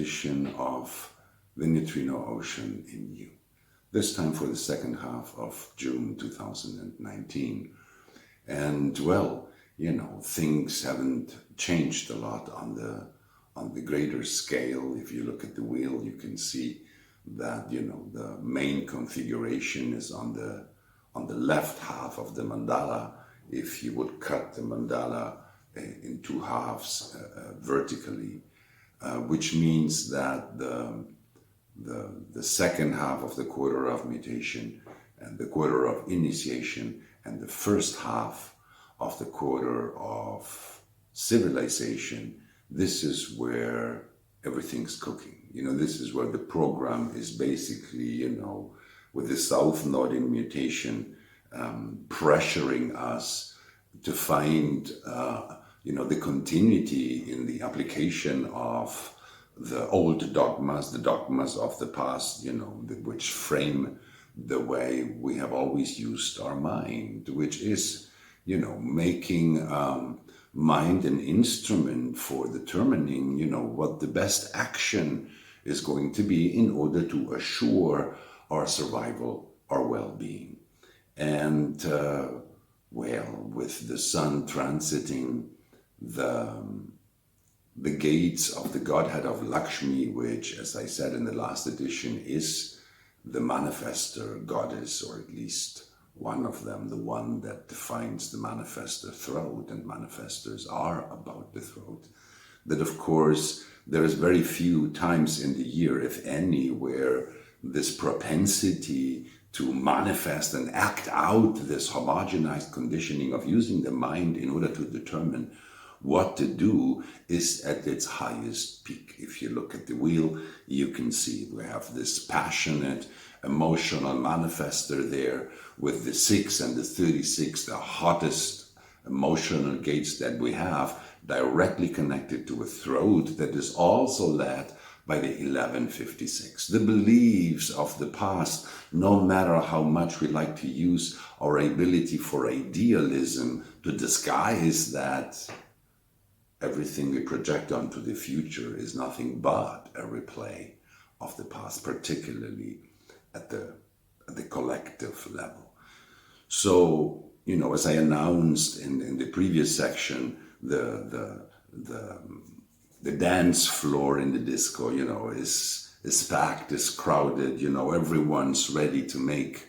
meditation of the neutrino ocean in you. This time for the second half of June 2019. And well, things haven't changed a lot on the greater scale. If you look at the wheel, you can see that, the main configuration is on the left half of the mandala. If you would cut the mandala in two halves vertically, which means that the second half of the quarter of meditation and the quarter of initiation and the first half of the quarter of civilization, this is where everything's cooking. This is where the program is basically, with the South Node in mutation, pressuring us to find, the continuity in the application of the old dogmas, the dogmas of the past, which frame the way we have always used our mind, which is, making mind an instrument for determining, what the best action is going to be in order to assure our survival, our well-being. And, with the sun transiting the gates of the Godhead of Lakshmi, which, as I said in the last edition, is the manifester goddess, or at least one of them, the one that defines the manifester throat, and manifestors are about the throat, that of course there is very few times in the year, if any, where this propensity to manifest and act out this homogenized conditioning of using the mind in order to determine what to do is at its highest peak. If you look at the wheel, you can see we have this passionate, emotional manifester there with the 6 and the 36, the hottest emotional gates that we have, directly connected to a throat that is also led by the 1156. The beliefs of the past, no matter how much we like to use our ability for idealism to disguise that everything we project onto the future is nothing but a replay of the past, particularly at the collective level. So, as I announced in the previous section, the dance floor in the disco, is packed, is crowded, everyone's ready to make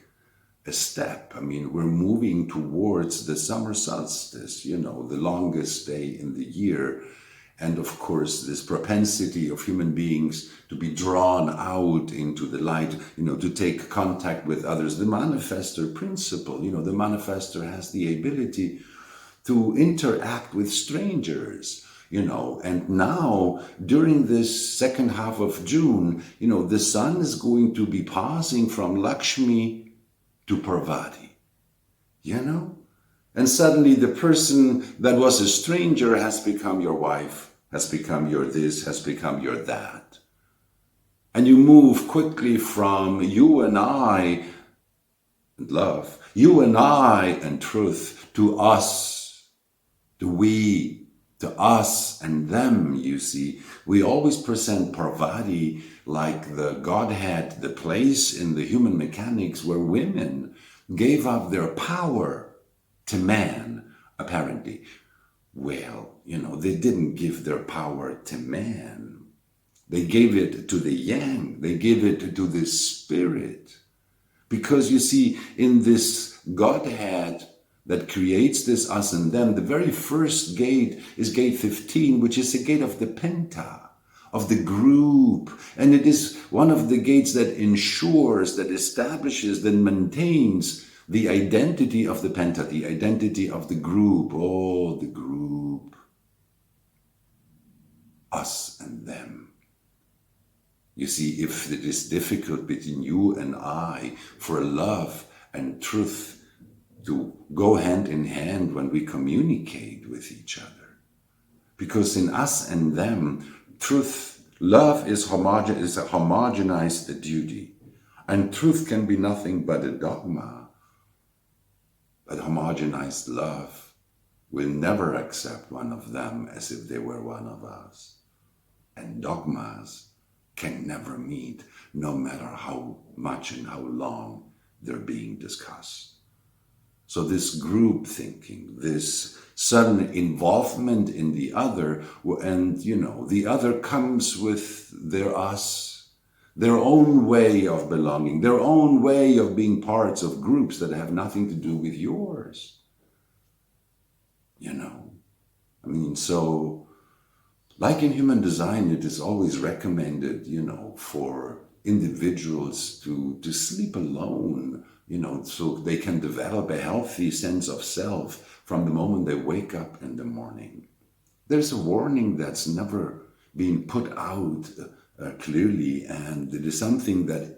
a step. I mean, we're moving towards the summer solstice, the longest day in the year. And of course, this propensity of human beings to be drawn out into the light, to take contact with others. The manifestor principle, the manifestor has the ability to interact with strangers, and now during this second half of June, the sun is going to be passing from Lakshmi to Parvati, and suddenly the person that was a stranger has become your wife, has become your this, has become your that. And you move quickly from you and I and love, you and I and truth, to us, to we, to us and them, you see. We always present Parvati like the Godhead, the place in the human mechanics where women gave up their power to man, apparently. Well, they didn't give their power to man. They gave it to the yang. They gave it to the spirit. Because you see, in this Godhead that creates this us and them, the very first gate is gate 15, which is the gate of the penta, of the group. And it is one of the gates that ensures, that establishes, that maintains the identity of the penta, the identity of the group. Oh, the group. Us and them. You see, if it is difficult between you and I for love and truth to go hand in hand when we communicate with each other, because in us and them, truth, love is a homogenized duty, and truth can be nothing but a dogma. But homogenized love will never accept one of them as if they were one of us. And dogmas can never meet, no matter how much and how long they're being discussed. So this group thinking, this sudden involvement in the other, and the other comes with their us, their own way of belonging, their own way of being parts of groups that have nothing to do with yours. So like in human design, it is always recommended, for individuals to sleep alone, so they can develop a healthy sense of self from the moment they wake up in the morning. There's a warning that's never been put out clearly, and it is something that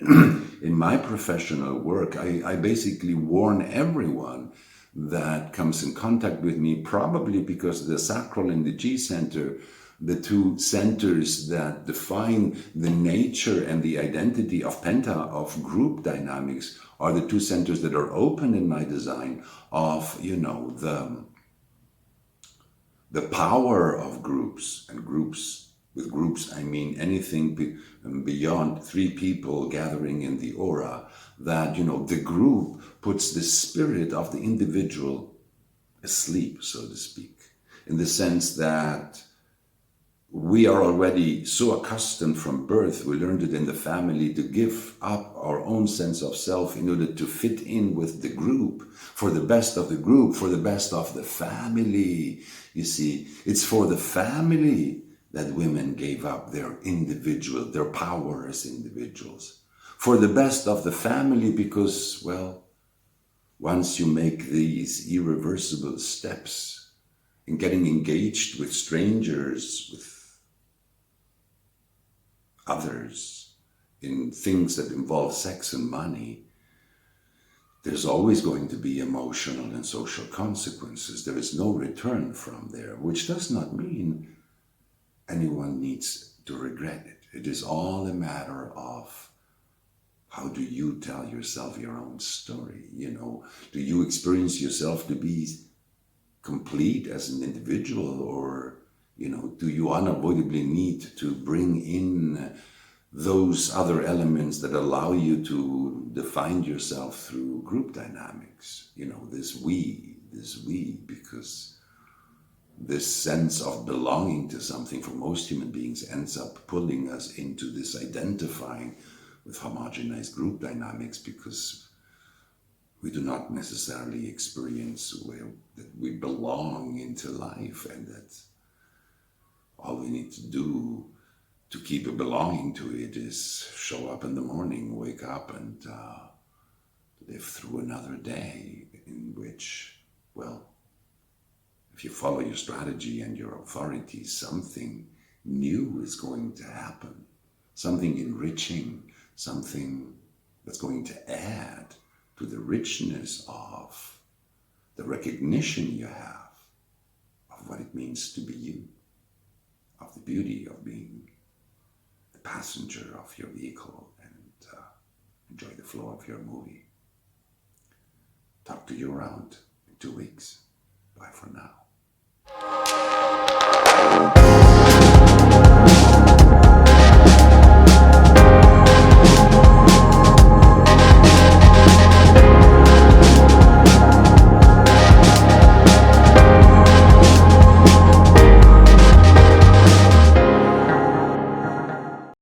in my professional work, I basically warn everyone that comes in contact with me, probably because the sacral and the G center, the two centers that define the nature and the identity of Penta, of group dynamics, are the two centers that are open in my design of, the power of groups. And groups, with groups, I mean anything beyond 3 people gathering in the aura, that, the group puts the spirit of the individual asleep, so to speak, in the sense that we are already so accustomed from birth, we learned it in the family, to give up our own sense of self in order to fit in with the group, for the best of the group, for the best of the family. You see, it's for the family that women gave up their power as individuals. For the best of the family, because, once you make these irreversible steps in getting engaged with strangers, with others, in things that involve sex and money, there's always going to be emotional and social consequences. There is no return from there, which does not mean anyone needs to regret it. It is all a matter of how do you tell yourself your own story? Do you experience yourself to be complete as an individual, or do you unavoidably need to bring in those other elements that allow you to define yourself through group dynamics? This we, because this sense of belonging to something for most human beings ends up pulling us into this identifying with homogenized group dynamics, because we do not necessarily experience that we belong into life, and that all we need to do to keep a belonging to it is show up in the morning, wake up, and live through another day in which, if you follow your strategy and your authority, something new is going to happen, something enriching, something that's going to add to the richness of the recognition you have of what it means to be you, of the beauty of being the passenger of your vehicle, and enjoy the flow of your movie. Talk to you around in 2 weeks. Bye for now.